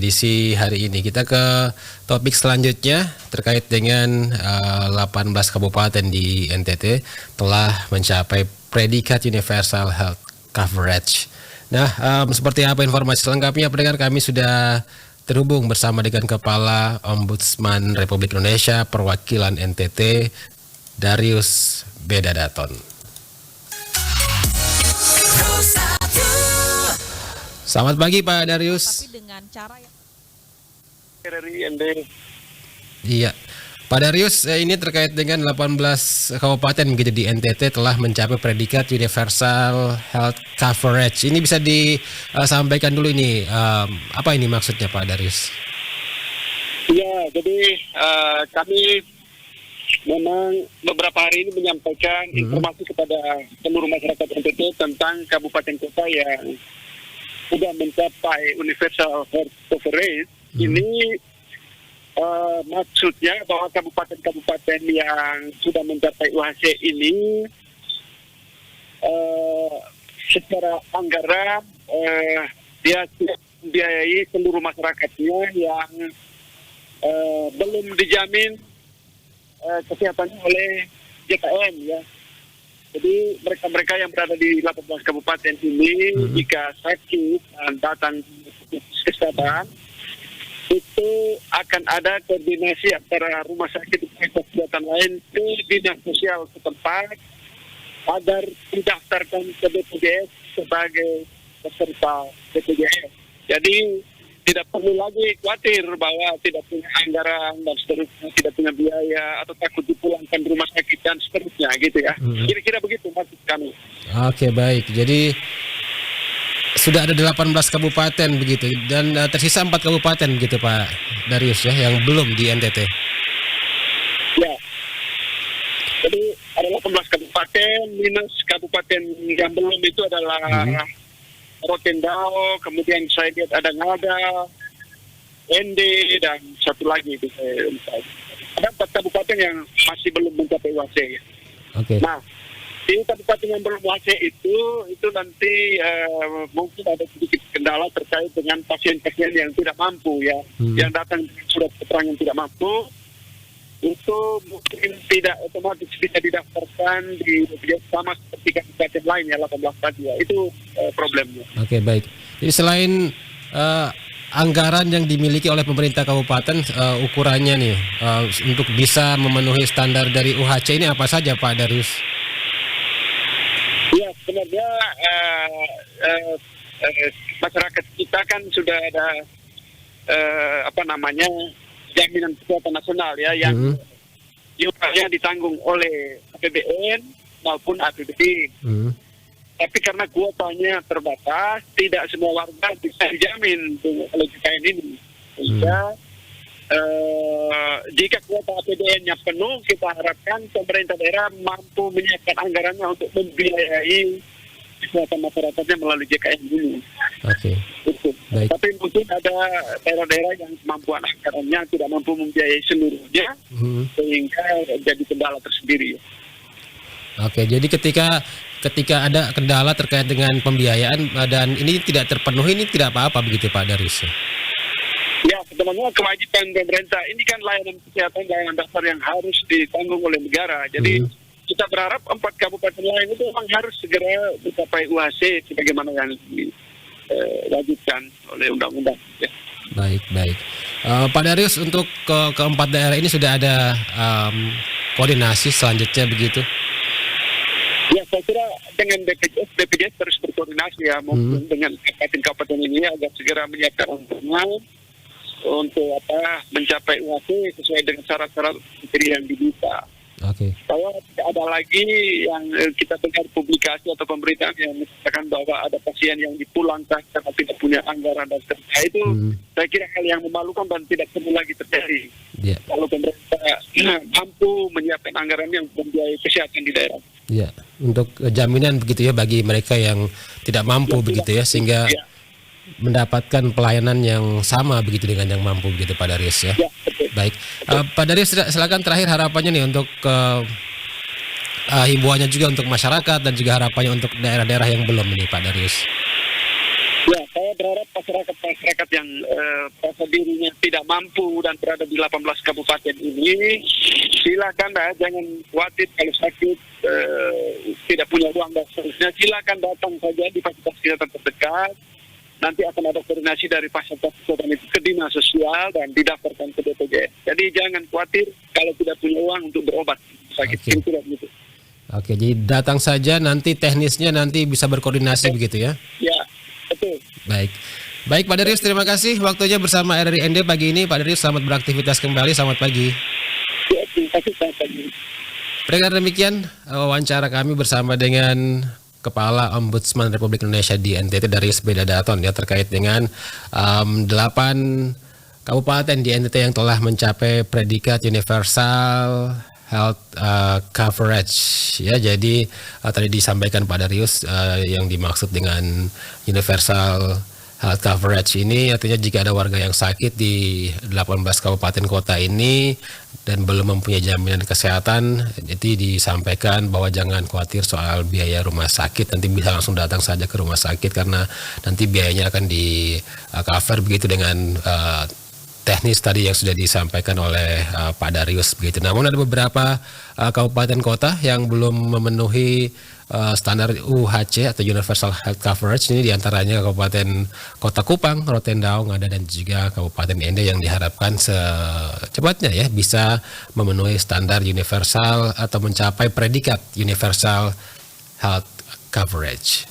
edisi hari ini. Kita ke topik selanjutnya terkait dengan 18 kabupaten di NTT telah mencapai predikat Universal Health Coverage. Nah, seperti apa informasi selengkapnya pendengar, kami sudah terhubung bersama dengan Kepala Ombudsman Republik Indonesia Perwakilan NTT, Darius Bedadaton. Selamat pagi Pak Darius. Tapi dengan cara yang Iya, Pak Darius, ini terkait dengan 18 kabupaten begitu di NTT telah mencapai predikat Universal Health Coverage. Ini bisa disampaikan dulu ini, apa ini maksudnya Pak Darius? Ya, jadi kami memang beberapa hari ini menyampaikan informasi kepada seluruh masyarakat NTT tentang kabupaten kota yang sudah mencapai Universal Health Coverage. Ini maksudnya bahwa kabupaten-kabupaten yang sudah mencapai UHC ini secara anggaran dia membiayai seluruh masyarakatnya yang belum dijamin kesehatannya oleh JKN ya. Jadi mereka-mereka yang berada di 18 kabupaten ini jika sakit dan datang kesehatan itu akan ada koordinasi antara rumah sakit dan kesehatan lain ke dinas sosial setempat agar didaftarkan ke BPJS sebagai peserta BPJS. Jadi tidak perlu lagi khawatir bahwa tidak punya anggaran dan seterusnya, tidak punya biaya atau takut dipulangkan rumah sakit dan seterusnya gitu ya. Kira-kira begitu maksud kami. Oke, baik. Jadi sudah ada 18 kabupaten begitu dan tersisa 4 kabupaten gitu Pak Darius ya yang belum di NTT. Ya. Jadi ada 18 kabupaten minus kabupaten yang belum itu adalah Rotendao, kemudian saya lihat ada Ngada, Ende, dan satu lagi itu saya lupa. Ada 4 kabupaten yang masih belum mencapai UHC. Oke. Nah, di kabupaten yang belum UHC itu nanti mungkin ada sedikit kendala terkait dengan pasien-pasien yang tidak mampu ya, yang datang dengan surat keterangan tidak mampu. Itu mungkin tidak otomatis bisa didaftarkan di BPJS sama seperti kabupaten lain ya 18 tadi ya. Itu problemnya. Oke, baik. Jadi selain anggaran yang dimiliki oleh pemerintah kabupaten, ukurannya nih untuk bisa memenuhi standar dari UHC ini apa saja Pak Darius? Ya, sebenarnya masyarakat kita kan sudah ada jaminan kesehatan nasional ya yang iurannya ditanggung oleh APBN maupun APBD. Tapi karena kuotanya terbatas, tidak semua warga bisa dijamin oleh JKN ini. Sehingga jika kuota APBN-nya penuh, kita harapkan pemerintah daerah mampu menyiapkan anggarannya untuk membiayai kesehatan masyarakatnya melalui JKN ini. Oke. Baik. Tapi mungkin ada daerah-daerah yang kemampuan anggarannya tidak mampu membiayai seluruhnya, sehingga jadi kendala tersendiri. Oke, jadi ketika ada kendala terkait dengan pembiayaan dan ini tidak terpenuhi, ini tidak apa-apa begitu Pak Darius? Ya, sebenarnya kewajiban pemerintah ini kan layanan kesehatan, layanan dasar yang harus ditanggung oleh negara. Jadi kita berharap 4 kabupaten lain itu memang harus segera mencapai UHC sebagaimana yang diwajibkan oleh undang-undang. Ya. Baik. Pak Darius, untuk keempat daerah ini sudah ada koordinasi selanjutnya begitu? Ya, saya kira dengan BPJS terus berkoordinasi ya, mungkin dengan kabupaten-kabupaten ini agar segera menyiapkan anggaran untuk mencapai UHC sesuai dengan syarat-syarat yang diminta. Oke. Bahwa tidak ada lagi yang kita dengar publikasi atau pemberitaan yang mengatakan bahwa ada pasien yang dipulangkan karena tidak punya anggaran dan sebagainya. Itu saya kira hal yang memalukan dan tidak perlu lagi terjadi. Yeah. Kalau pemerintah mampu menyiapkan anggaran yang membiayai kesehatan di daerah. Ya, untuk jaminan begitu ya bagi mereka yang tidak mampu begitu ya, sehingga mendapatkan pelayanan yang sama begitu dengan yang mampu begitu Pak Darius ya. Baik, Pak Darius silakan terakhir harapannya nih untuk himbauannya juga untuk masyarakat dan juga harapannya untuk daerah-daerah yang belum ini Pak Darius. Ya, saya berharap masyarakat yang merasa dirinya tidak mampu dan berada di 18 kabupaten ini, silakan jangan khawatir kalau sakit, tidak punya uang dan seterusnya, silakan datang saja di fasilitas kesehatan terdekat. Nanti akan ada koordinasi dari fasilitas kesehatan itu ke dinas sosial dan didaftarkan ke BPJS. Jadi jangan khawatir kalau tidak punya uang untuk berobat sakit. Oke. Tidak begitu. Oke, jadi datang saja, nanti teknisnya nanti bisa berkoordinasi begitu ya? Ya, betul. Baik. Baik Pak Darius, terima kasih waktunya bersama RRI pagi ini. Pak Darius, selamat beraktivitas kembali, selamat pagi. Ya, terima kasih, selamat pagi. Pendengar, demikian wawancara kami bersama dengan Kepala Ombudsman Republik Indonesia di NTT, Darius Bedadaton, ya, terkait dengan 8 kabupaten di NTT yang telah mencapai predikat universal health coverage, ya. Jadi tadi disampaikan Pak Darius yang dimaksud dengan universal health coverage ini artinya jika ada warga yang sakit di 18 kabupaten kota ini dan belum mempunyai jaminan kesehatan, jadi disampaikan bahwa jangan khawatir soal biaya rumah sakit, nanti bisa langsung datang saja ke rumah sakit karena nanti biayanya akan di cover begitu dengan teknis tadi yang sudah disampaikan oleh Pak Darius begitu. Namun ada beberapa kabupaten kota yang belum memenuhi standar UHC atau Universal Health Coverage. Ini diantaranya Kabupaten Kota Kupang, Rotendao, Ngada, dan juga Kabupaten Ende yang diharapkan secepatnya ya bisa memenuhi standar universal atau mencapai predikat Universal Health Coverage.